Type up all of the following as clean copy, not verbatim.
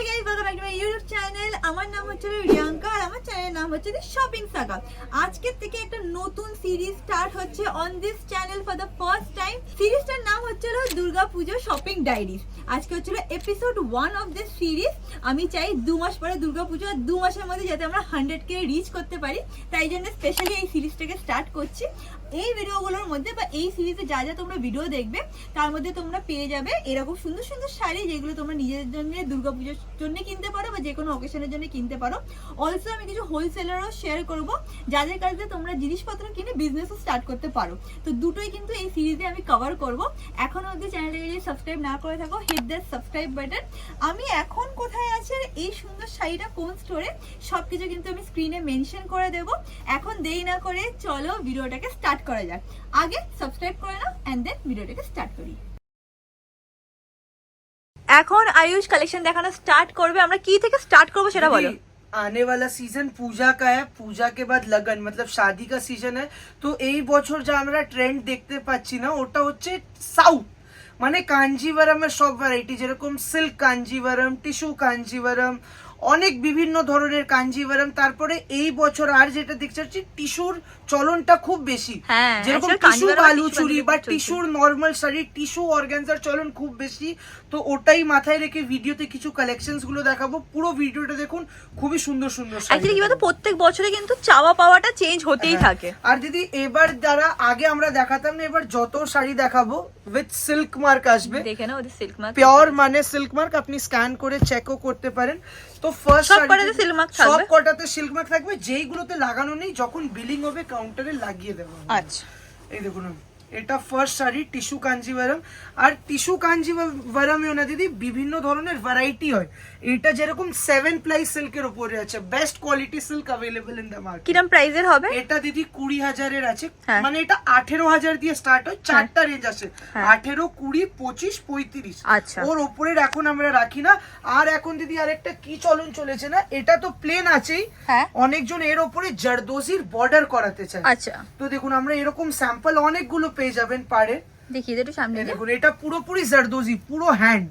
Hi guys, welcome back to my YouTube channel. আমার নাম হচ্ছে রিয়াঙ্কা আর আমার চ্যানেলের নাম হচ্ছে দি শপিং সাগা। আজকের থেকে একটা নতুন সিরিজ স্টার্ট হচ্ছে on this channel for the first time. সিরিজটার নাম হচ্ছিল দুর্গাপুজো শপিং ডায়েরিজ। আজকে হচ্ছিল এপিসোড 1 অফ দিস সিরিজ। আমি চাই 2 মাস পরে দুর্গাপুজো, আর 2 মাসের মধ্যে যাতে আমরা 100K রিচ করতে পারি, তাই জন্য স্পেশালি এই সিরিজটাকে স্টার্ট করছি। এই ভিডিওগুলোর মধ্যে বা এই সিরিজে যা যা তোমরা ভিডিও দেখবে তার মধ্যে তোমরা পেয়ে যাবে এরকম সুন্দর সুন্দর শাড়ি, যেগুলো তোমরা নিজেদের জন্য দুর্গাপুজোর জন্য কিনতে পারো বা যে কোনো অকেশনের জন্য কিনতে পারো। অলসো আমি কিছু হোলসেলারও শেয়ার করব, যাদের কাছে তোমরা জিনিসপত্র কিনে বিজনেসও স্টার্ট করতে পারো। তো দুটোই কিন্তু এই সিরিজে আমি কভার করব। এখনো অবধি চ্যানেলটাকে যদি সাবস্ক্রাইব না করে থাকো, হিট দ্যাট সাবস্ক্রাইব বাটন। আমি এখন কোথায় আছি, এই সুন্দর শাড়িটা কোন স্টোরে, সবকিছু কিন্তু আমি স্ক্রিনে মেনশন করে দেব। এখন দেরি না করে চলো ভিডিওটাকে স্টার্ট করা যাক। আগে সাবস্ক্রাইব করে নাও এন্ড দেন ভিডিওটাকে স্টার্ট করি। এখন আয়ুষ কালেকশন দেখানো স্টার্ট করবে। আমরা কি থেকে স্টার্ট করব সেটা বলো। आने वाला सीजन पूजा का है, पूजा के बाद लगन मतलब शादी का सीजन है। तो এই বছর যা আমরা ট্রেন্ড দেখতে পাচ্ছি না, ওটা হচ্ছে সাউথ, মানে কাঞ্জিভারামের সব ভ্যারাইটি, যেরকম সিল্ক কাঞ্জিভারাম, টিস্যু কাঞ্জিভারাম, অনেক বিভিন্ন ধরনের কাঞ্জিভারাম। তারপরে এই বছর আর যেটা দেখতে পাচ্ছি, টিস্যুর চলনটা খুব বেশি, যেরকম টিস্যু বালুচুরি বা টিস্যুর নর্মাল শাড়ি, টিস্যু অর্গানজার চলন খুব বেশি। তো ওটাই মাথায় রেখে ভিডিওতে কিছু কালেকশনস গুলো দেখাবো। পুরো ভিডিওটা দেখুন, খুবই সুন্দর সুন্দর শাড়ি। অ্যাকচুয়ালি কি বলতো, প্রত্যেক বছরে কিন্তু চাওয়া পাওয়াটা চেঞ্জ হতেই থাকে। আর দিদি এবার যারা আগে আমরা দেখাতাম না, এবার যত শাড়ি দেখাবো উইথ সিল্ক মার্ক আসবে। দেখে নাও ওদের সিল্ক মার্ক, পিওর মানে সিল্ক মার্ক, আপনি স্ক্যান করে চেকও করতে পারেন। তো ফার্স্ট সব কটাতে সিল্ক মার্ক থাকবে, সব কটাতে সিল্ক মার্ক থাকবে। যেইগুলোতে লাগানো নেই, যখন বিলিং হবে কাউন্টারে লাগিয়ে দেবো। আচ্ছা, এই দেখুন, এটা ফার্স্ট শাড়ি টিস্যু কাঞ্জিভারাম। আর টিস্যু কাঞ্জিভারামেও না দিদি বিভিন্ন ধরনের ভ্যারাইটি হয়। এটা যেরকম 7 প্লাই সিল্কের উপরে আছে, best quality silk available in the market. কিরকম প্রাইসের হবে? এটা দিদি 20,000 এর আছে, হ্যাঁ। মানে এটা 18,000 দিয়ে স্টার্ট হয়। চারটা রেঞ্জ আছে, 18, 20, 25, 35। আচ্ছা, ওর উপরে এখন আমরা রাখি না। আর এখন দিদি আরেকটা কি চলন চলেছে না, এটা তো প্লেন আছেই, হ্যাঁ, অনেকজন এর উপরে জারদোজির বর্ডার করাতে চায়। আচ্ছা, তো দেখুন, আমরা এরকম স্যাম্পল অনেকগুলো পেয়ে যাবেন পারে। দেখিয়ে একটু সামনে দেখুন, এটা পুরোপুরি জারদোজি, পুরো হ্যান্ড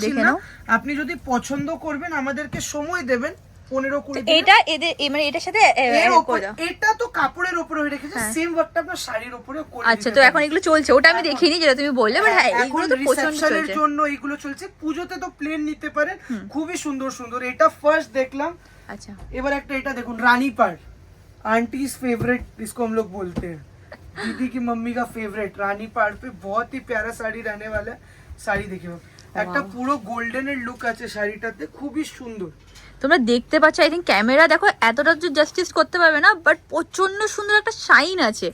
দেখে নাও। আপনি যদি পছন্দ করবেন আমাদেরকে সময় দেবেন 15-20 দিন। এটা এদের মানে এটার সাথে এটা তো কাপড়ের উপরে রেখেছে, সেম ওয়ার্কটা আপনার শাড়ির উপরে করে। আচ্ছা, তো এখন এগুলো চলছে, ওটা আমি দেখিনি যেটা তুমি বললে, বাট হ্যাঁ এখন এগুলো তো পছন্দ রিসেপশনের চলছে। জন্য এগুলো চলছে। পূজোতে তো প্লেন নিতে পারেন, খুবই সুন্দর সুন্দর। এটা ফার্স্ট দেখলাম। আচ্ছা, এবার একটা এটা দেখুন, রানী পাড়, आंटीज फेवरेट इसको हम लोग बोलते हैं, दीदी की मम्मी का फेवरेट। रानी पहाड़ पे बहुत ही प्यारा শাড়ি रहने वाला है। শাড়ি দেখো, একটা পুরো গোল্ডেনের লুক আছে শাড়িটাতে, খুবই সুন্দর। তোমরা দেখতে পাচ্ছ, আই থিঙ্ক ক্যামেরা দেখো এতটা যে জাস্টিস করতে পারবে না, বাট প্রচন্ড সুন্দর একটা শাইন আছে।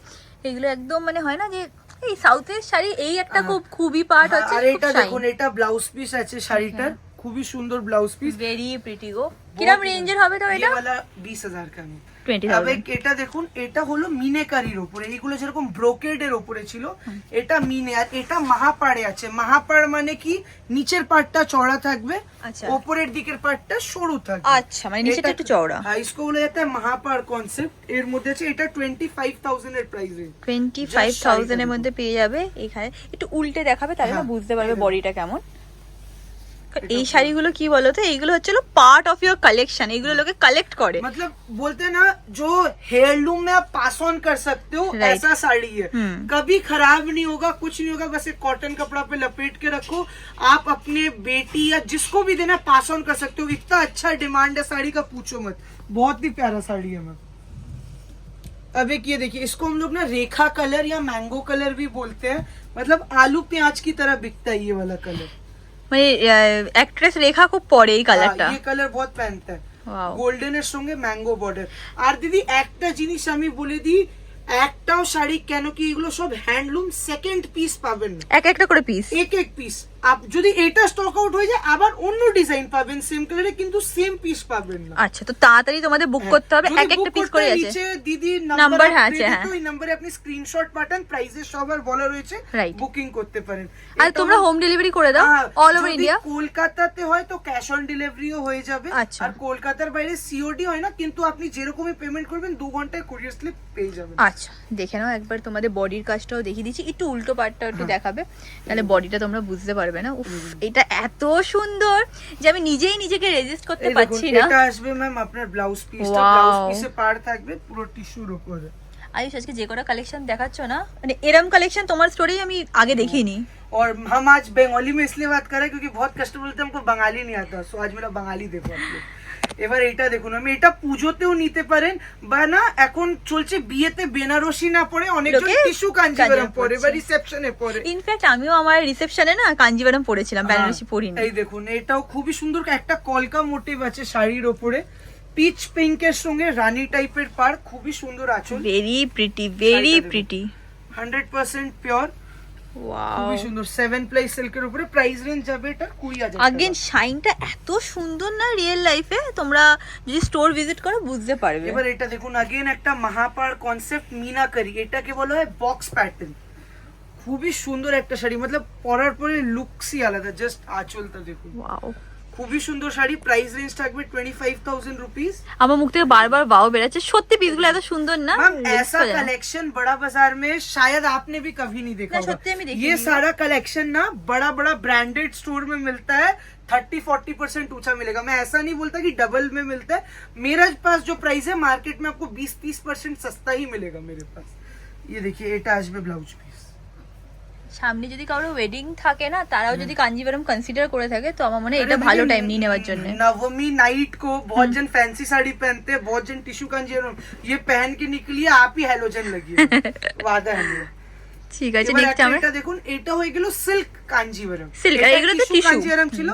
এগুলো একদম মানে হয় না যে এই সাউথের শাড়ি, এই একটা খুবই পার্ট হচ্ছে। আর এটা দেখুন, এটা ব্লাউজ পিস আছে শাড়িটার, খুবই সুন্দর ব্লাউজ পিস, ভেরি প্রিটি গো। কিরকম রেঞ্জের হবে তো এটা? ये वाला 20,000 का है। 20,000। এটা দেখুন, এটা হলো মিনেকারির উপরে, এইগুলো যেরকম ব্রোকেডের উপরে ছিল, এটা মিনে। আর এটা মহাপাড়ে আছে। মহাপাড় মানে কি, নিচের পাটটা চওড়া থাকবে, আচ্ছা, উপরের দিকের পাটটা সরু থাকবে। আচ্ছা, মানে নিচেটা একটু চওড়া। হ্যাঁ, इसको বলা যেতে মহাপাড় কনসেপ্ট। এর মধ্যে আছে, এটা 25,000 এর প্রাইস রেঞ্জ। 25,000 এর মধ্যে পেয়ে যাবে। এখানে একটু উল্টে দেখাবে, তাহলে না বুঝতে পারবে বডিটা কেমন। এই শাড়িগুলো কি বলতো, এইগুলো হচ্ছে পার্ট অফ योर कलेक्शन, এগুলো লোকে কালেক্ট করে। मतलब बोलते हैं ना, जो हेयरलूम में आप पास ऑन कर सकते हो, ऐसा साड़ी है। कभी खराब नहीं होगा, कुछ नहीं होगा, बस एक कॉटन कपड़ा पे लपेट के रखो। आप अपने बेटी या जिसको भी देना पास ऑन कर सकते हो। इतना अच्छा डिमांड है साड़ी का, पूछो मत। बहुत ही प्यारा साड़ी है मैम। अब एक ये देखिए, इसको हम लोग ना रेखा कलर या मैंगो कलर भी बोलते हैं। मतलब आलू प्याज की तरह बिकता है ये वाला कलर। মানে অ্যাক্ট্রেস রেখা খুব পরে এই কালারটা। ये कलर बहुत पहनता है, ওয়াও। গোল্ডেনের সঙ্গে ম্যাঙ্গো বর্ডার। আর দিদি একটা জিনিস আমি বলে দিই, একটাও শাড়ি কেন কি, এগুলো সব হ্যান্ডলুম, সেকেন্ড পিস পাবেন না, এক একটা করে পিস, এক এক পিস। আপ যদি এটা স্টক আউট হয়ে যায়, আবার অন্য ডিজাইন পাবেন সেম কালারে, কিন্তু সেম পিস পাবেন না। আচ্ছা, তো তাড়াতাড়ি তোমাদের বুক করতে হবে। এক একটা পিস করে আছে, নিচে দিদি নাম্বার নাম্বার আছে, হ্যাঁ। তো এই নম্বরে আপনি স্ক্রিনশট পাঠান, প্রাইসের সবার বলা রয়েছে, বুকিং করতে পারেন। আর তোমরা হোম ডেলিভারি করে দাও অল ওভার ইন্ডিয়া। কলকাতাতে হয় তো ক্যাশ অন ডেলিভারিও হয়ে যাবে। আচ্ছা, আর কলকাতার বাইরে সিওডি হয় না, কিন্তু আপনি যেরকমই পেমেন্ট করবেন 2 ঘন্টায় কুরিয়ার স্লিপ পেয়ে যাবেন। আচ্ছা, দেখে নাও একবার। তোমাদের বডির কাজটাও দেখিয়ে দিচ্ছি, একটু উল্টো পার্টটাও একটু দেখাবে, তাহলে বডিটা তোমরা বুঝতে পারবে পারবে না। উফ, এটা এত সুন্দর যে আমি নিজেই নিজেকে রেজিস্ট করতে এই দেখুন, পারছি না। এটা আসবে ম্যাম আপনার ব্লাউজ পিসটা, Wow. ব্লাউজ পিসে পার থাকবে পুরো টিস্যুর উপরে। আয়ুষ, আজকে যে কটা কালেকশন দেখাচ্ছ না, মানে এরম কালেকশন তোমার স্টোরি আমি আগে দেখিনি। और हम आज बंगाली में इसलिए बात कर रहे हैं क्योंकि बहुत कस्टमर बोलते हैं हमको बंगाली नहीं आता, सो आज मेरा बंगाली देखो आप लोग। এবার এটা দেখুন, আমি এটা পুজোতেও নিতে পারেন বা না, এখন চলছে বিয়েতে বেনারসি না পরে অনেকজন লোকে টিস্যু কাঞ্জিভারম কাঞ্জিভারম পরে বা পরছে। রিসেপশনে পরে। ইনফ্যাক্ট আমিও আমার রিসেপশনে না কাঞ্জিভারম পরেছিলাম, বেনারসি পরিনি। এই দেখুন, এটাও খুবই সুন্দর একটা কলকা মোটিভ আছে শাড়ির ওপরে, পিচ পিঙ্কের সঙ্গে রানী টাইপের পার, খুবই সুন্দর আঁচল, ভেরি প্রিটি, ভেরি শাড়িটা দেখুন। প্রিটি। 100% পিওর, ওয়াও, খুবই সুন্দর। 7 প্লাই সিল্কের উপরে, প্রাইস রেঞ্জ যাবে এটা 20,000 আগেন শাইনটা এত সুন্দর না, রিয়েল লাইফে তোমরা যদি স্টোর ভিজিট করো বুঝতে পারবে। এবার এটা দেখুন, আগেন একটা মহাপার কনসেপ্ট মিনাকারি, এটাকে বলা হয় বক্স প্যাটার্ন, খুবই সুন্দর একটা শাড়ি, মতলব পরার পরে লুকসই আলাদা। জাস্ট আঁচলটা দেখুন, ওয়াও, খুবই সুন্দর শাড়ি। প্রাইস রেঞ্জ থাকবে 25,000 रुपीस। আমার মুখ থেকে বারবার বাও বেরাচ্ছে, সত্যি পিসগুলো এত সুন্দর না। मैम ऐसा कलेक्शन बड़ा बाजार में शायद आपने भी कभी नहीं देखा ना, होगा। सच्ची में देखी ये नहीं है। सारा कलेक्शन ना बड़ा बड़ा ब्रांडेड स्टोर में मिलता है, 30-40% ऊंचा मिलेगा। मैं ऐसा नहीं बोलता कि डबल में मिलता है, मेरे पास जो प्राइस है मार्केट में आपको 20-30% सस्ता ही मिलेगा मेरे पास। ये देखिए, এটা আসবে ব্লাউজ পিস। সামনে যদি কারো ওয়েডিং থাকে না, তারাও যদি কাঞ্জিভারম কনসিডার করে থাকে, তো আমার মনে হয় এটা ভালো টাইম নিয়ে নেওয়ার জন্য। नवमी नाइट को बहुत जन फैंसी साड़ी पहनते हैं, बहुत जन टिश्यू कांजीवरम, ये पहन के निकलिए आप ही हेलोजन लगिए, वादा है मेरा। ঠিক আছে, এবার নেক্সট একটা আমরা এটা দেখুন, এটা হয়ে গেল সিল্ক কাঞ্জিভারম। Silk, আর এটা এগুলো তো tissue tissue। কাঞ্জিভারম ছিল,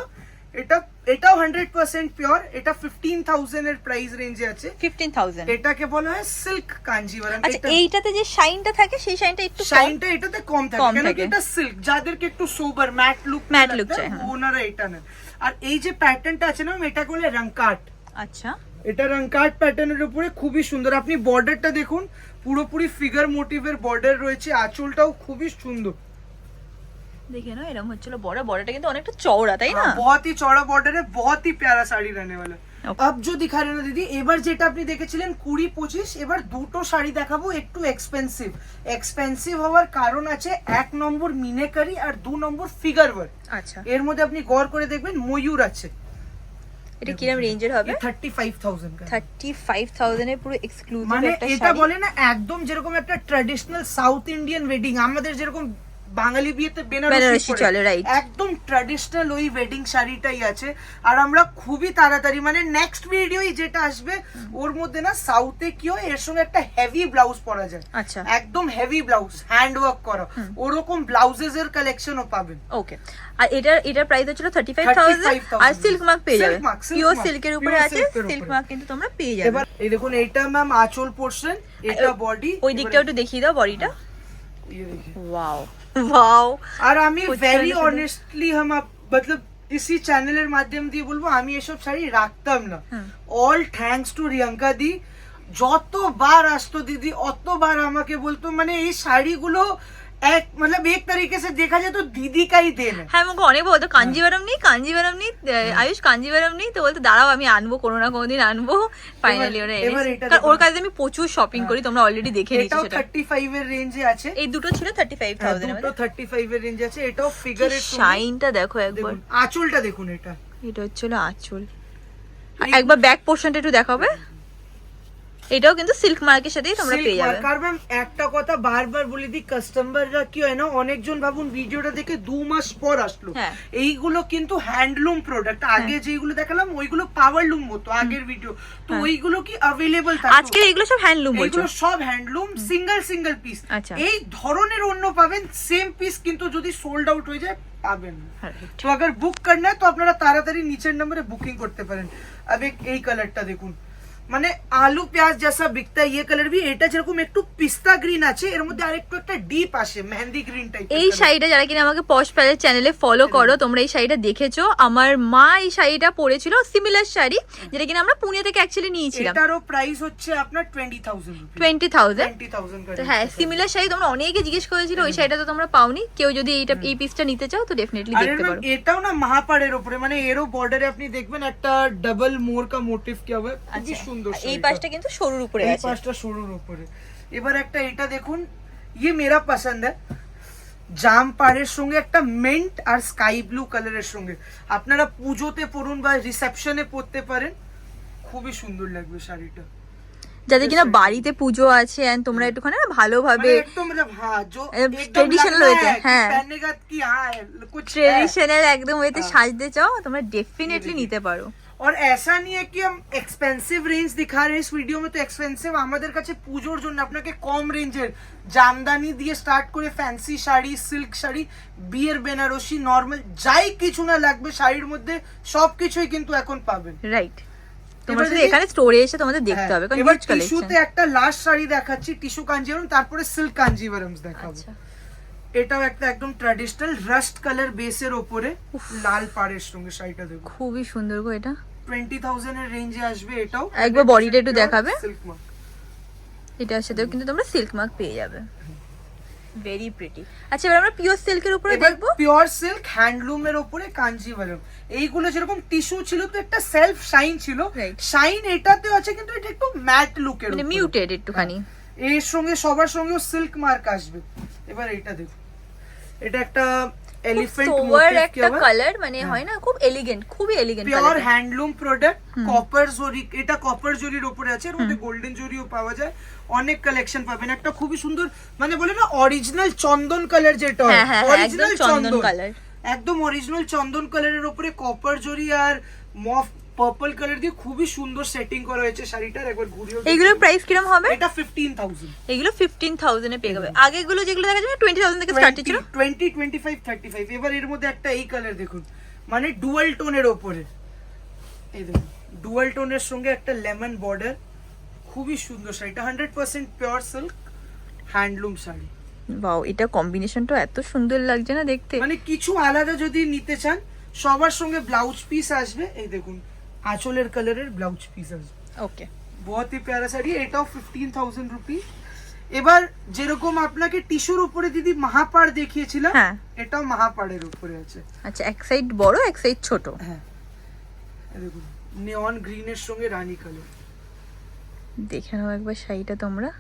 এটাও 100% পিওর। এটা 15,000 এর প্রাইস রেঞ্জে আছে। 15,000। এটাকে বলা হয় সিল্ক কাঞ্জিভারম। আচ্ছা, এইটাতে যে শাইনটা থাকে সেই শাইনটা একটু কম। শাইনটা এটাতে কম থাকে, কম কেন থাকে। কি এটা সিল্ক, যাদেরকে একটু সোবার ম্যাট লুক চাই, হ্যাঁ। ওনারা এটা নেন। আর এই যে প্যাটার্নটা আছে না, এটা বলে রংকাট। আচ্ছা, এটা রংকাট প্যাটার্নের উপরে খুবই সুন্দর। আপনি বর্ডারটা দেখুন, পুরোপুরি ফিগার মোটিভের বর্ডার রয়েছে, আঁচলটাও খুবই সুন্দর। দেখে না, এরকম হচ্ছিল বড়, বড়টা কিন্তু অনেকটা চওড়া, তাই না? हाँ, बहुत ही चौड़ा बॉर्डर है, बहुत ही प्यारा साड़ी रहने वाला है। Okay. अब जो दिखा रहे ना दीदी, এবার যেটা আপনি দেখেছিলেন 20-25, এবার দুটো শাড়ি দেখাবো একটু এক্সপেন্সিভ হওয়ার কারণ আছে। 1 নম্বর মিনেকারি আর 2 নম্বর ফিগার ওয়ার্ক। আচ্ছা, এর মধ্যে আপনি গড় করে দেখবেন ময়ূর আছে। এটা কিরকম রেঞ্জের হবে? 35,000 का। 35,000 এর পুরো এক্সক্লুসিভ মানে একটা এটা শাড়ি। বলে না একদম যেরকম একটা ট্র্যাডিশনাল সাউথ ইন্ডিয়ান ওয়েডিং, আমাদের যেরকম বাঙালি বিয়েতে বেনারসি বেনারসি চলে, right? একদম ট্র্যাডিশনাল ওই ওয়েডিং শাড়িটাই আছে। আর আমরা খুবই তাড়াতাড়ি, মানে নেক্সট ভিডিওই যেটা আসবে ওর মধ্যে না সাউথে কি হয়, এর সঙ্গে একটা হেভি ব্লাউজ পরা যায়, আচ্ছা, একদম হেভি ব্লাউজ, হ্যান্ড ওয়ার্ক করা, ওরকম ব্লাউজেস এর কালেকশনও পাবেন। ওকে। আর এটার প্রাইস হচ্ছিল 35,000, আর সিল্ক মার্ক পেয়ে যাবে, Silk mark, silk pure mark, সিল্কের উপরে pure আছে, silk এর সিল্ক উপরে। মার্ক কিন্তু তোমরা পেয়ে যাবে। এবার এই দেখুন, এটা ম্যাম আঁচল পোর্শন, এটা বডি। ওই দিকটাও একটু দেখিয়ে দাও বডিটা। ये देखिए। ওয়াও ওয়াও, আর আমি প্রচন্ড ভেরি সুন্দর। অনেস্টলি मतलब इसी চ্যানেলের মাধ্যম দিয়ে বলবো, আমি এসব শাড়ি রাখতাম না। হুম। অল থ্যাঙ্কস টু রিয়াঙ্কা দি, যতবার আসতো দিদি অতবার আমাকে বলতো, মানে এই শাড়িগুলো एक तरीके से देखा जाए तो दीदी का ही देन है। হ্যাঁ, আমাকে অনেক বলতো কাঞ্জিভারম নি, আয়ুষ কাঞ্জিভারম নি, তো বলতো দাঁড়াও আমি আনবো, কোনো না কোনোদিন আনবো। ফাইনালি ওরা এবার এনেছে, এটা কারণ ওর দেখো। কাছে আমি প্রচুর শপিং করি, তোমরা অলরেডি দেখে নিয়েছো এটাও সেটা। 35 এর রেঞ্জে আছে। এই দুটো ছিল 35,000 এর দুটো মধ্যে। 35 এর রেঞ্জে আছে। এটাও ফিগারের শাইনটা দেখো একবার, দেখুন, আঁচলটা দেখুন। এটা হচ্ছিল আঁচল। আর একবার ব্যাক পোর্শনটা একটু দেখাবে। এটাও কিন্তু সিল্ক মার্কের সাথেই তোমরা পেয়ে যাবে। আর ম্যাম একটা কথা বারবার বলে দিই, কাস্টমাররা কি হয় না, অনেকজন ভাবুন ভিডিওটা দেখে 2 মাস পর আসলো, হ্যাঁ। এইগুলো কিন্তু হ্যান্ডলুম প্রোডাক্ট। আগে যেগুলো দেখালাম ওইগুলো পাওয়ারলুম হতো আগের ভিডিও, তো ওইগুলো কি অ্যাভেলেবল থাকে। আজকে এগুলো সব হ্যান্ডলুম বলছো? এগুলো সব হ্যান্ডলুম, সিঙ্গেল পিস। আচ্ছা। এই ধরনের অন্য পাবেন সেম পিস, কিন্তু যদি সোল্ড আউট হয়ে যায় পাবেন না। তো अगर বুক করনা है तो আপনারা তাড়াতাড়ি নিচের নম্বরে বুকিং করতে পারেন। अब এই কালারটা দেখুন, মানে আলু পেঁয়াজ যেসা বিকতা है ये कलर भी, এটা যেরকম একটু পিস্তা গ্রিন আছে, এর মধ্যে আরেকটু একটা ডিপ আসে মেহেন্দি গ্রিন টাইপ। এই শাড়িটা যারা কিনা আমাকে পশ প্যালেস চ্যানেলে ফলো করো, তোমরা এই শাড়িটা দেখেছো। আমার মা এই শাড়িটা পরেছিল, সিমিলার শাড়ি, যেটা কিনা আমরা পুনে থেকে অ্যাকচুয়ালি নিয়েছিলাম। এটারও প্রাইস হচ্ছে আপনার 20,000 রুপি। 20,000 তো হ্যাঁ, সিমিলার শাড়ি তোমরা অনেকে জিজ্ঞেস করেছিল, ওই শাড়িটা তো তোমরা পাওনি। কেউ যদি এই পিসটা নিতে চাও তো ডেফিনেটলি দেখতে পারো। এটাও না মহাপাড়ের উপরে, মানে এরও বর্ডারে আপনি দেখবেন একটা ডাবল মোর কা মোটিভ কি হবে, খুবই সুন্দর। এই পাশটা কিন্তু সরুর উপরে এই আছে। পাশটা সরুর উপরে। এবার একটা এটা দেখুন, ये मेरा पसंद है, জাম পাড়ের সঙ্গে একটা মিন্ট আর স্কাই ব্লু কালারের সঙ্গে আপনারা পুজোতে পরুন বা রিসেপশনে পরতে পারেন, খুবই সুন্দর লাগবে শাড়িটা। যাদের কিনা বাড়িতে পুজো আছে এন্ড তোমরা একটুখানি না ভালোভাবে একদম मतलब हां जो ট্রেডিশনাল ওয়েতে, হ্যাঁ पहनने का कि हां कुछ ট্রেডিশনাল একদম ওয়েতে সাজতে চাও তোমরা ডেফিনেটলি নিতে পারো। और ऐसा नहीं है कि हम एक्सपेंसिव रेंज दिखा रहे हैं इस वीडियो में, तो एक्सपेंसिव আমাদের কাছে পুজোর জন্য আপনাকে কম রেঞ্জের জামদানি দিয়ে স্টার্ট করে ফ্যান্সি শাড়ি, সিল্ক শাড়ি, বিয়ের বেনারসি, নরমাল যাই কিছু না লাগবে শাড়ির মধ্যে সবকিছুই কিন্তু এখন পাবেন। রাইট, তোমরা শুধু এখানে স্টোরে এসে তোমাদের দেখতে হবে কারণ এবার হিউজ কালেকশন। টিস্যুতে একটা লাস্ট শাড়ি দেখাচ্ছি, টিস্যু কাঞ্জিভরম, তারপরে সিল্ক কাঞ্জিভরমস দেখাবো। আচ্ছা, এটাও একটা একদম ট্র্যাডিশনাল রাস্ট কালার বেসের উপরে লাল পাড়ের সঙ্গে শাড়িটা দেখো, খুবই সুন্দর গো। এটা 20,000 এর রেঞ্জে আসবে। এটাও একবার বডিটা একটু দেখাবে। সিল্ক মার্ক, এটার সাথেও কিন্তু তোমরা সিল্ক মার্ক পেয়ে যাবে, ভেরি প্রিটি। আচ্ছা এবার আমরা পিওর সিল্কের উপরে এবার দেখবো। পিওর সিল্ক হ্যান্ডলুমের উপরে কাঞ্জিভরম। এইগুলো যেরকম টিস্যু ছিল তো একটা সেলফ শাইন ছিল, Right. শাইন এটাতেও আছে কিন্তু এটা একটু ম্যাট লুকের মানে উপরে। মিউটেড একটুখানি। এর সঙ্গে সবার সঙ্গেও সিল্ক মার্ক আসবে। এবার এটা দেখো, এটা একটা এলিফ্যান্ট সোভার মোটিভ একটা কালার, মানে হয় না খুব এলিগেন্ট, খুবই elegant pure colour. Handloom product, copper জরি, এটা কপার জরির উপরে আছে, এর মধ্যে গোল্ডেন জরিও পাওয়া যায়, অনেক কালেকশন পাবেন। একটা খুবই সুন্দর মানে বলে না অরিজিনাল চন্দন কালার যেটা হয়, হ্যাঁ হ্যাঁ অরিজিনাল একদম চন্দন কালার, একদম অরিজিনাল চন্দন কালারের উপরে কপার জরি আর মফ পার্পল কালার দিয়ে খুবই সুন্দর সেটিং করা হয়েছে শাড়িটার। একবার ঘুরিয়ে এইগুলোর প্রাইস কিরকম হবে? এটা 15,000। এগুলো 15,000 এ পেয়ে যাবে। আগেগুলো যেগুলো দেখা যায় 20,000 থেকে স্টার্ট ছিল। 20, 25, 35। এবার এর মধ্যে একটা এই কালার দেখুন, মানে ডুয়াল টোনের উপরে, এই দেখুন ডুয়াল টোনের সঙ্গে একটা লেমন বর্ডার, খুবই সুন্দর শাড়িটা। 100% pure silk handloom sari. Wow, এটা কম্বিনেশনটা এত সুন্দর লাগছে না দেখতে। মানে কিছু আলাদা যদি নিতে চান সবার সঙ্গে ব্লাউজ পিস আসবে, এই দেখুন আঁচলের কালারের ব্লাউজ পিস আসবে। ওকে, बहुत ही प्यारा শাড়ি। এটাও 15,000 রুপি। এবার যেরকম আপনাকে টিস্যুর উপরে দিদি মাহাপাড় দেখিয়েছিলাম, হ্যাঁ এটাও মাহাপাড়ের উপরে আছে। আচ্ছা, এক সাইড বড় এক সাইড ছোট। হ্যাঁ এই দেখুন নিয়ন গ্রিনের সঙ্গে রানী কালার। দেখে নাও একবার শাড়িটা তোমরা।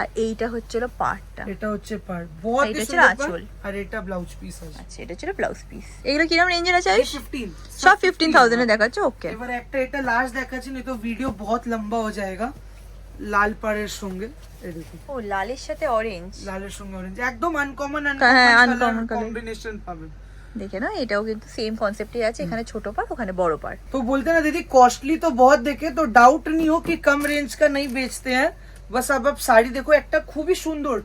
আর এইটা হচ্ছিল পাড়টা। এটা হচ্ছে পাড়, বহুত এটা ही হচ্ছে সুন্দর আঁচল। পাড়, আর এটা ব্লাউজ পিস আছে। আচ্ছা, এটা ছিল ব্লাউজ পিস। এগুলো কিরকম রেঞ্জের আছে? 15 সব 15,000 এ দেখাচ্ছে। ওকে, এবার একটা এটা লাস্ট দেখাচ্ছি, नहीं तो वीडियो बहुत लंबा हो जाएगा। লাল পাড়ের সঙ্গে এই দেখুন, ও লালের সাথে অরেঞ্জ, লালের সঙ্গে অরেঞ্জ, একদম আনকমন হ্যাঁ, আনকমন uncommon color। কম্বিনেশন পাবেন। দেখে না এটাও কিন্তু সেম কনসেপ্টই আছে, এখানে ছোট পাড় ওখানে বড় পাড়। तो बोलते हैं ना दीदी कॉस्टली तो बहुत देखे, तो डाउट नहीं हो कि कम रेंज का नहीं बेचते हैं। बस अब শাড়ি দেখো একটা খুবই সুন্দর,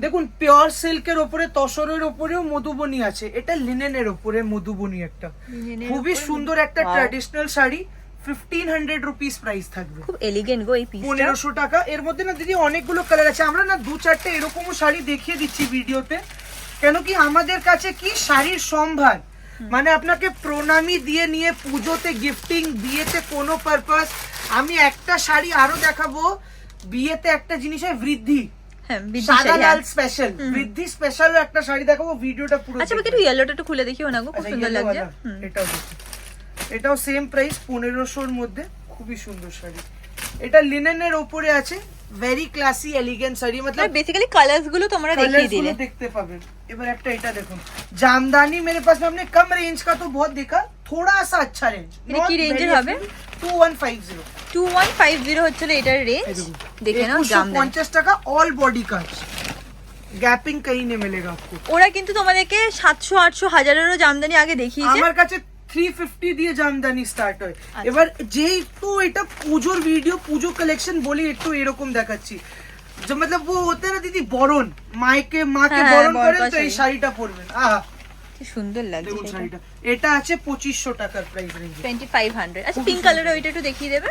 দেখুন পিওর সিল্কের উপরে তসরের উপরেও মধুবনী আছে, এটা লিনেনের উপরে মধুবনী একটা খুবই সুন্দর একটা ট্র্যাডিশনাল শাড়ি। 1500 রুপিস প্রাইস থাকবে, খুব এলিগেন্ট গো এই পিসটা। 1500 টাকা। এর মধ্যে না দিদি অনেকগুলো কালার আছে, আমরা না দু চারটে এরকমও শাড়ি দেখিয়ে দিচ্ছি ভিডিওতে, কেন কি আমাদের কাছে কি শাড়ির সম্ভার, মানে আপনাকে প্রণামী দিয়ে নিয়ে পুজোতে গিফটিং, বিয়েতে কোনো পারপাস। আমি একটা শাড়ি আরো দেখাবো, বিয়েতে একটা জিনিস হয় বৃদ্ধি, হ্যাঁ বিদ্যুৎ সাদা শাড়ি, লাল হ্যাঁ। স্পেশাল, বৃদ্ধি স্পেশাল একটা শাড়ি দেখাবো, ভিডিওটা পুরো আচ্ছা আমাকে দেখবেন। একটু ইয়েলোটা একটু খুলে দেখিও না গো, খুব আচ্ছা, সুন্দর yellow লাগছে। वाला, এটাও দেখুন, এটাও সেম প্রাইস 1500 মধ্যে, খুবই সুন্দর শাড়ি। এটা লিনেনের উপরে আছে, ভেরি ক্লাসি এলিগেন্ট শাড়ি, मतलब বেসিক্যালি কালার্স গুলো তোমরা দেখিয়ে कलर्स দিলে। गुलो देखते पाবেন। এবার একটা এটা দেখুন জামদানি, मेरे पास में हमने कम रेंज का तो बहुत देखा, थोड़ा सा अच्छा रेंज। এটা কি রেঞ্জের হবে? 2150। 2150 হচ্ছিল এটার রেঞ্জ। দেখে নাও জামদানি। 2150 টাকা, অল বডি কাজ, গ্যাপিং कहीं नहीं मिलेगा आपको। ওরা কিন্তু তোমাদেরকে 700 800 হাজারেরও জামদানি আগে দেখিয়েছে। আমার কাছে 350 দিয়ে জামদানি স্টার্ট হয়। এবার যেহেতু এটা পুজোর ভিডিও, পুজো কালেকশন বলি, একটু এরকম দেখাচ্ছি, যে मतलब वो होते हैं ना दीदी বরণ, মাকে হ্যাঁ, বরণ বরণ করেন, তো শাড়ি। এই শাড়িটা পরবেন। আহা কি সুন্দর লাগছে দেখুন সেটা। শাড়িটা, এটা আছে 2500 টাকার প্রাইস রেঞ্জ। 2500। আচ্ছা খুবই পিঙ্ক কালারের ওইটা একটু দেখিয়ে দেবে,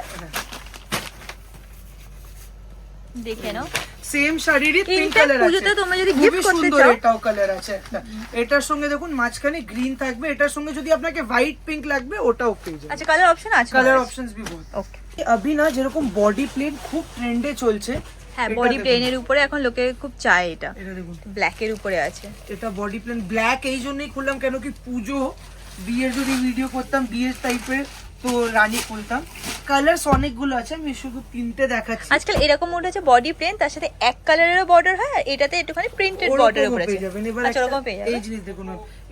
দেখে নাও। সেম শাড়িরই পিঙ্ক এইটা কালার আছে, পুজোতে তোমরা যদি খুবই গিফট করতে সুন্দর। চাও, এটাও কালার আছে একটা, এটার সঙ্গে দেখুন মাঝখানে গ্রিন থাকবে, এটার সঙ্গে যদি আপনাকে হোয়াইট পিঙ্ক লাগবে ওটাও পেয়ে যাবেন। আচ্ছা কালার অপশন আছে, কালার অপশনস भी बहुत। ওকে। अभी ना যেরকম বডি প্লেন খুব ট্রেন্ডে চলছে, হ্যাঁ এটা বডি দেখুন। প্লেনের উপরে এখন লোকে খুব চায়, এটা এটা দেখুন, ব্ল্যাক এর উপরে আছে। এটা বডি প্লেন ব্ল্যাক এই জন্যই খুললাম, কেন কি পুজো বিয়ের যদি ভিডিও করতাম বিয়ের টাইপের, তো রানী খুলতাম। কালার্স অনেকগুলো আছে, আমি শুধু তিনটে দেখাচ্ছি। আজকাল এরকম মোড আছে বডি প্লেন, তার সাথে এক কালারেরও বর্ডার হয়, আর এটাতে একটুখানি প্রিন্টেড বর্ডার উপরে আছে। আচ্ছা ওরকম পেয়ে যাবেন। এই জিনিস দেখুন,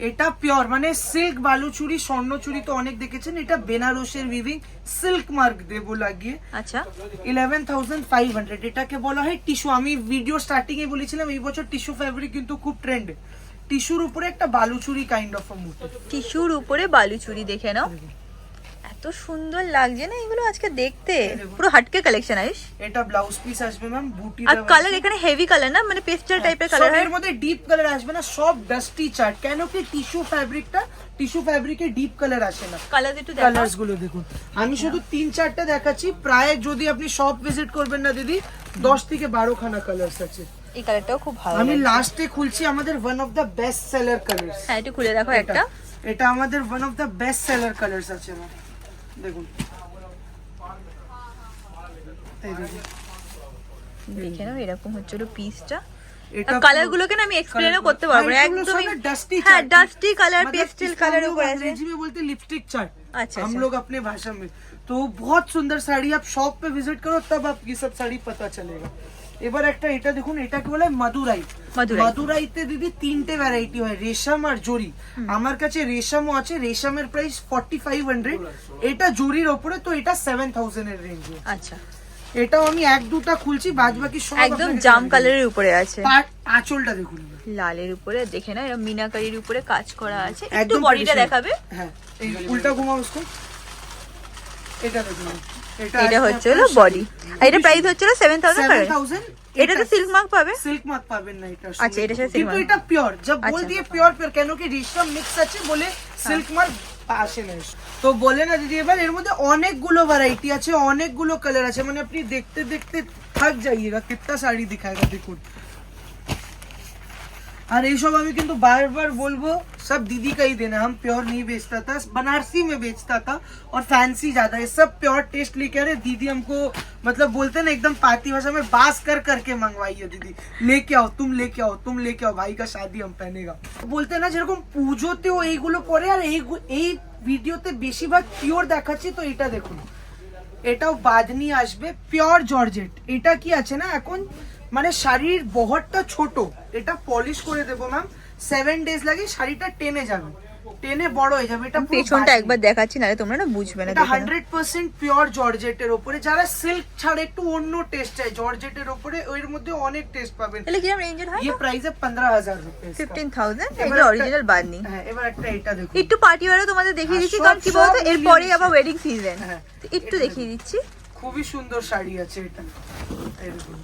এটা পিওর মানে সিল্ক বালুচুরি, স্বর্ণচুরি তো অনেক দেখেছেন, এটা বেনারসের উইভিং সিল্ক মার্ক দেবো লাগিয়ে। আচ্ছা 11,500। এটাকে বলা হয় টিস্যু। আমি ভিডিও স্টার্টিং এ বলেছিলাম এই বছর টিস্যু ফ্যাব্রিক কিন্তু খুব ট্রেন্ড। টিস্যুর উপরে একটা Baluchari kind of a motive. টিস্যুর উপরে বালুচুরি, দেখে নাও এত সুন্দর লাগছে না এগুলো আজকে দেখতে, পুরো হাটকে কালেকশন। আয়ুষ এটা ব্লাউজ পিস আসবে ম্যাম, বুটি আর কালার এখানে হেভি কালার না, মানে পেস্টাল টাইপের কালার হয়। এর মধ্যে ডিপ কালার আসবে না, সব ডাস্টি চার্ট। কেন কি টিস্যু ফ্যাব্রিকটা, টিস্যু ফ্যাব্রিকে ডিপ কালার আসে না। কালার একটু দেখো, কালারস গুলো দেখুন, আমি শুধু 3-4টা দেখাচ্ছি। প্রায় যদি আপনি শপ ভিজিট করবেন না দিদি, 10 থেকে 12 খানা কালারস আছে। এই কালারটাও খুব ভালো। আমি লাস্টে খুলছি আমাদের one of the best seller colours. হ্যাঁ একটু খুলে দেখো একটা। এটা আমাদের one of the best seller colours আছে ম্যাম, দেখুন এই দেখুন, দেখে নাও এরকম হচ্ছিল পিসটা। এটা কালার গুলোকে না আমি এক্সপ্লেনও করতে পারবো না, একদমই डस्टी। হ্যাঁ ডাস্টি কালার, পেস্টেল কালার উপরে আছে। अंग्रेजी में बोलते लिपस्टिक चार्ट, अच्छा हम लोग अपने भाषा में। तो बहुत सुंदर साड़ी, आप शॉप पे विजिट करो तब आप ये सब साड़ी पता चलेगा। এবার একটা এটা দেখুন, এটাকে বলে মাদুরাই। মাদুরাইতে দিদি তিনটে ভ্যারাইটি হয়, রেশম আর জরি। আমার কাছে রেশমও আছে, রেশমের প্রাইস 4500, এটা জরির উপরে, তো এটা 7000 এর রেঞ্জ। আচ্ছা এটাও আমি এক দুটা খুলছি, বাদ বাকি সব একদম জাম কালারের উপরে আছে। আঁচলটা দেখুন লালের উপরে, দেখে না এরকম মিনাকারির উপরে কাজ করা আছে। একটু একদম বডিটা traditional। দেখাবে। হ্যাঁ এই উল্টা ঘুমাও उसको। এটা দেখুন, এটা হচ্ছে হলো বডি, আর এটা প্রাইস হচ্ছে 7000 করে। 7000। এটাতে সিল্ক মার্ক পাবে? সিল্ক মার্ক পাবেন না এটা। আচ্ছা এটা সাথে কিন্তু এটা পিওর, जब बोल अच्छा। दिए পিওর পিওর, কেন কি রেশম মিক্স আছে বলে সিল্ক মার্ক আসে না। তো বলে না দিদি, এবার এর মধ্যে অনেকগুলো ভ্যারাইটি আছে, অনেকগুলো কালার আছে, মানে আপনি দেখতে দেখতে थक जाइएगा कितना साड़ी दिखाएगा। देखুন, और ये सब अभी किंतु बार बार बोलबो, सब दीदी का ही देना। हम प्योर नहीं बेचता था, बनारसी में बेचता था और फैंसी ज्यादा। ये सब प्योर टेस्ट लेके आ रहे। दीदी हमको मतलब बोलते हैं ना एकदम पाती भाषा में, बास कर करके मंगवाई है दीदी, लेके आओ तुम, लेके आओ तुम, लेके आओ, भाई का शादी हम पहनेगा। बोलते हैं ना যেরকম পুজোতেও এইগুলো পরে, আর এই ভিডিওতে বেশিরভাগ পিওর দেখাচ্ছি। তো এটা দেখুন, এটাও বাদনি আসবে, পিওর জর্জেট। এটা কি আছে না এখন মানে শাড়ির বহরটা ছোট, এটা পলিশ করে দেবো ম্যাম, 7 days লাগে, শাড়িটা টেনে যাবে, টেনে বড় হয়ে যাবে। এটা পেছনটা একবার দেখাচ্ছি, নালে তোমরা না বুঝবে না। এটা 100% পিওর জর্জেটের উপরে। যারা সিল্ক ছাড়া একটু অন্য টেস্ট চাই, জর্জেটের উপরে ওর মধ্যে অনেক টেস্ট পাবেন। তাহলে কি রেঞ্জের হয়? ये प्राइस है 15000 रुपए। 15000। এগুলো অরিজিনাল বাদনি। হ্যাঁ এবার একটা এটা দেখুন, একটু পার্টি ওয়্যারও তোমাদের দেখিয়ে দিচ্ছি, সব- কারণ কি বলতো সব এরপরে মিলিয়ে আবার ওয়েডিং সিজন। হ্যাঁ একটু দেখিয়ে দিচ্ছি, খুবই সুন্দর শাড়ি আছে এটা। এই দেখুন,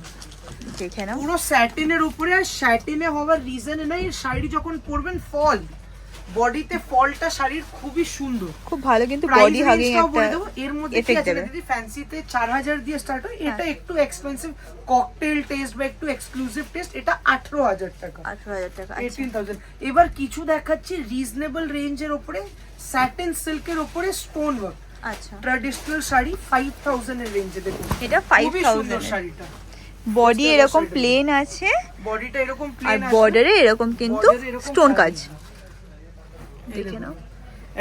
দেখে নাও। পুরো স্যাটিনের উপরে। আর স্যাটিনে হওয়ার রিজন না, এই শাড়ি যখন পরবেন ফল, বডিতে ফলটা শাড়ির খুবই সুন্দর, খুব ভালো, কিন্তু প্রাইস বডি হাগিং রেঞ্জটাও একটা বলে দেবো। এর মধ্যে কি এফেক্ট আছে দেবে। দিদি, ফ্যান্সিতে 4000 দিয়ে স্টার্ট হয়, এটা একটু এক্সপেন্সিভ ককটেল টেস্ট বা একটু এক্সক্লুসিভ টেস্ট, এটা 18000 টাকা, 18000 টাকা। আচ্ছা 18000। এবার কিছু দেখাচ্ছি রিজনেবল রেঞ্জের উপরে, স্যাটিন সিল্কের উপরে স্টোন ওয়ার্ক আচ্ছা, ট্র্যাডিশনাল শাড়ি 5000 এর রেঞ্জে। দেখুন এটা খুবই সুন্দর 5000। শাড়িটা, বডি এরকম প্লেন আছে, বডিটা এরকম আর প্লেন আছে, বর্ডারে এরকম কিন্তু border এরকম স্টোন কাজ। এই দেখে দেখুন। নাও।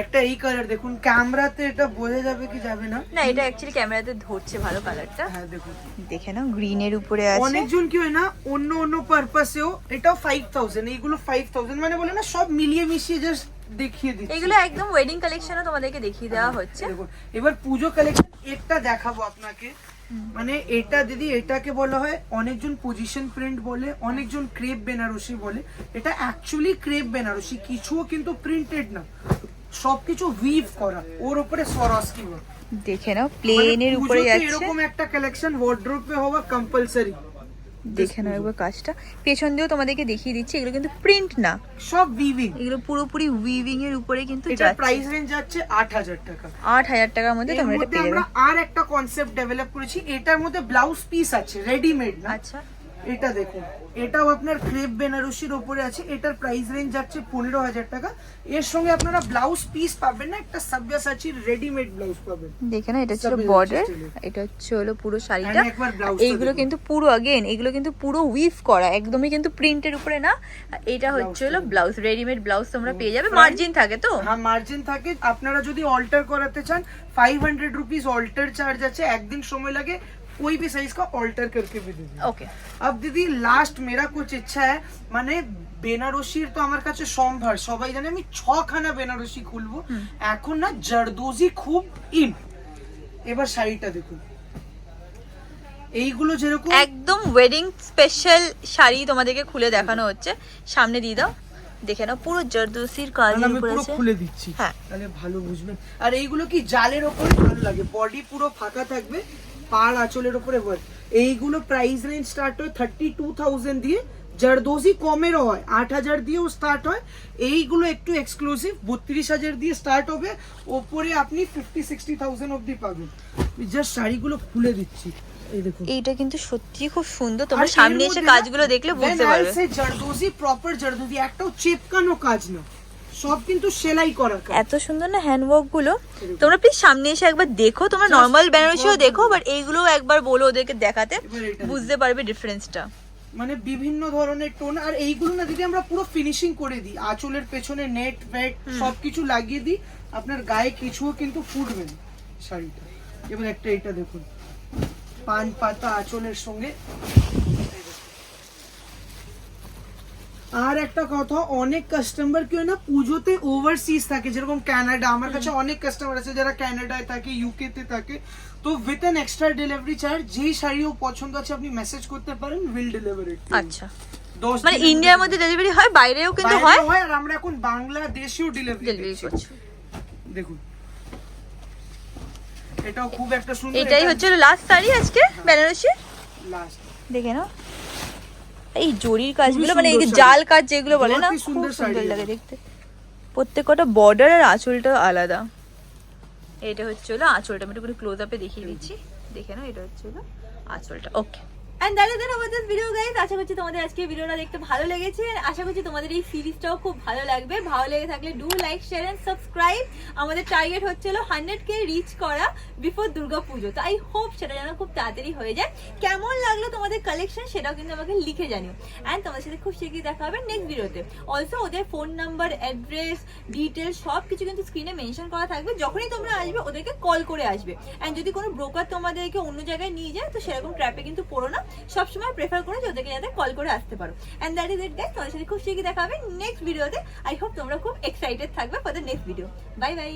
একটা এই কালার দেখুন, ক্যামেরাতে এটা বোঝা যাবে কি যাবে না। না এটা অ্যাকচুয়ালি ক্যামেরাতে ধরছে ভালো কালারটা। হ্যাঁ দেখুন, দেখে নাও, গ্রিনের উপরে আছে। অনেকজন কি হয় না অন্য অন্য পারপাসেও, এটাও 5000, এইগুলো 5000, মানে বলে না সব মিলিয়ে মিশিয়ে জাস্ট দেখিয়ে দিচ্ছি। এগুলো একদম ওয়েডিং কালেকশনও তোমাদেরকে দেখিয়ে দেওয়া হচ্ছে। দেখুন, এবার পুজো কালেকশন একটা দেখাবো আপনাকে। মানে এটা দিদি, এটাকে বলা হয় অনেকজন পজিশন প্রিন্ট বলে, অনেকজন ক্রেপ বেনারসি বলে। এটা অ্যাকচুয়ালি ক্রেপ বেনারসি, কিছুও কিন্তু প্রিন্টেড না, সবকিছু উইভ করা, ওর উপরে সরস্কি ওয়ার্ক। দেখে নাও, প্লেনের উপরে যাচ্ছে। এরকম একটা কালেকশন ওয়ার্ড্রোবে হওয়া কম্পালসারি। দেখে নাও একবার কাজটা, পেছন দিয়েও তোমাদেরকে দেখিয়ে দিচ্ছি। এগুলো কিন্তু প্রিন্ট না, সব উইভিং, এগুলো পুরোপুরি উইভিং এর উপরে কিন্তু এটা যাচ্ছে। প্রাইস রেঞ্জ যাচ্ছে 8000 টাকা। 8000 টাকার মধ্যে এর তোমরা এটা মধ্যে পেয়ে আমরা যাবে। আর একটা কনসেপ্ট ডেভেলপ করেছি, এটার মধ্যে ব্লাউজ পিস আছে রেডিমেড না। আচ্ছা এটা দেখুন, এটাও আপনার ক্রেপ বেনারসির ওপরে আছে, এটার প্রাইস রেঞ্জ যাচ্ছে 15,000 টাকা। এর সঙ্গে আপনারা ব্লাউজ পিস পাবেন না, একটা সাব্যাসাচির রেডিমেড ব্লাউজ পাবেন। দেখে না, এটা ছিল বর্ডার, এটা হচ্ছে হলো পুরো শাড়িটা। এইগুলো কিন্তু পুরো अगेन এগুলো কিন্তু পুরো উইভ করা, একদমই কিন্তু প্রিন্টের উপরে না। এটা হচ্ছে হলো ব্লাউজ, রেডিমেড ব্লাউজ তোমরা পেয়ে যাবে, মার্জিন থাকে তো? হ্যাঁ মার্জিন থাকে। আপনারা যদি অল্টার করাতে চান 500 रुपीस অল্টার চার্জ আছে, একদিন সময় লাগে, कोई भी साइज का ऑल्टर करके भी दे दीजिए। ओके अब दीदी लास्ट मेरा कुछ इच्छा है, মানে বেনারসির তো আমার কাছে সম্ভার, সবাই জানে আমি 6খানা বেনারসি খুলবো এখন না, জারদোজি খুব ইন। এবার শাড়িটা দেখুন, এইগুলো যেরকম একদম ওয়েডিং স্পেশাল শাড়ি তোমাদেরকে খুলে দেখানো হচ্ছে, সামনে দিয়ে দাও, দেখে নাও পুরো জারদোসির কাজের আমি উপরে পুরো আছে। খুলে দিচ্ছি, হ্যাঁ তাহলে ভালো বুঝবেন। আর এইগুলো কি জালের ওপরে ভালো লাগে, বডি পুরো ফাঁকা থাকবে, পাড় আঁচলের ওপরে ওয়ার্ক। এইগুলো প্রাইস রেঞ্জ স্টার্ট হয় 32,000 দিয়ে, জারদোজি কমেরও হয় 8,000 দিয়েও স্টার্ট হয়। এইগুলো একটু এক্সক্লুসিভ 32,000 দিয়ে স্টার্ট হবে, ওপরে আপনি 50-60,000 অবধি পাবেন। জাস্ট শাড়িগুলো খুলে দিচ্ছি, এই দেখুন। এইটা কিন্তু সত্যি খুব সুন্দর, তোমরা সামনে এসে কাজগুলো দেখলে বুঝতে পারবে। জারদোজি প্রপার জারদোজি, একটাও চেপকানো কাজ না, সব কিন্তু সেলাই করা কাজ। এত সুন্দর না হ্যান্ডওয়ার্ক গুলো, তোমরা প্লিজ সামনে এসে একবার দেখো, তোমরা নরমাল বেনারসিও দেখো, বাট এইগুলো একবার বলো ওদেরকে দেখাতে, বুঝতে পারবে ডিফারেন্সটা। মানে বিভিন্ন ধরনের টোন। আর এইগুলো না দিদি আমরা পুরো ফিনিশিং করে দিই, আঁচলের পেছনে নেট ফেট সবকিছু লাগিয়ে দিই, আপনার গায়ে কিছুও কিন্তু ফুটবে না শাড়িটা। এবার একটা এটা দেখুন, পান পাতা আঁচলের সঙ্গে। আর একটা কথা, অনেক কাস্টমার কি হয় না পুজোতে ওভারসিজ থাকে, যেরকম কানাডা, আমার কাছে অনেক কাস্টমার আছে যারা কানাডায় থাকে, ইউকে তে থাকে, তো with an extra delivery charge যেই শাড়িও পছন্দ আছে আপনি মেসেজ করতে পারেন, উইল ডেলিভার ইট। আচ্ছা, মানে ইন্ডিয়ার মধ্যে ডেলিভারি হয়, বাইরেও কিন্তু হয়, আর আমরা এখন বাংলাদেশেও ডেলিভারি করছি। দেখুন এটাও খুব একটা সুন্দর। এটাই হচ্ছে লাস্ট শাড়ি আজকে বেনারসি, লাস্ট দেখে নাও এই জরির কাজগুলো, মানে এই যে জাল কাজ যেগুলো বলে না, খুব সুন্দর লাগে দেখতে। প্রত্যেকটা বর্ডার আর আঁচলটা আলাদা। এটা হচ্ছে হলো আঁচলটা, আমি একটু ক্লোজ আপে দেখিয়ে দিচ্ছি, দেখে নাও, এটা হচ্ছে হলো আঁচলটা। Okay, and that is it for this video guys. আশা করছি তোমাদের আজকে ভিডিওটা দেখতে ভালো লেগেছে, আশা করছি তোমাদের এই সিরিজটাও খুব ভালো লাগবে। ভালো লেগে থাকলে do like, share and subscribe. আমাদের টার্গেট হচ্ছিল 100K রিচ করা বিফোর দুর্গা পুজো, তো আই হোপ সেটা যেন খুব তাড়াতাড়ি হয়ে যায়। কেমন লাগলো তোমাদের কালেকশন সেটাও কিন্তু আমাকে লিখে জানিও, এন্ড তোমাদের সাথে খুব শীঘ্রই দেখা হবে নেক্সট ভিডিওতে। অলসো ওদের ফোন নাম্বার, অ্যাড্রেস, ডিটেলস সব কিছু কিন্তু স্ক্রিনে মেনশন করা থাকবে, যখনই তোমরা আসবে ওদেরকে কল করে আসবে। এন্ড যদি কোনো ব্রোকার তোমাদেরকে অন্য জায়গায় নিয়ে যায় তো সেরকম ট্র্যাপে কিন্তু পড়ো না, সবসময় প্রেফার করে যে ওদেরকে যাতে কল করে আসতে পারো। And that is it guys, তোমাদের সাথে খুব শীঘ্রই দেখা হবে নেক্সট ভিডিওতে। আই হোপ তোমরা খুব এক্সাইটেড থাকবে for the next video. Bye bye.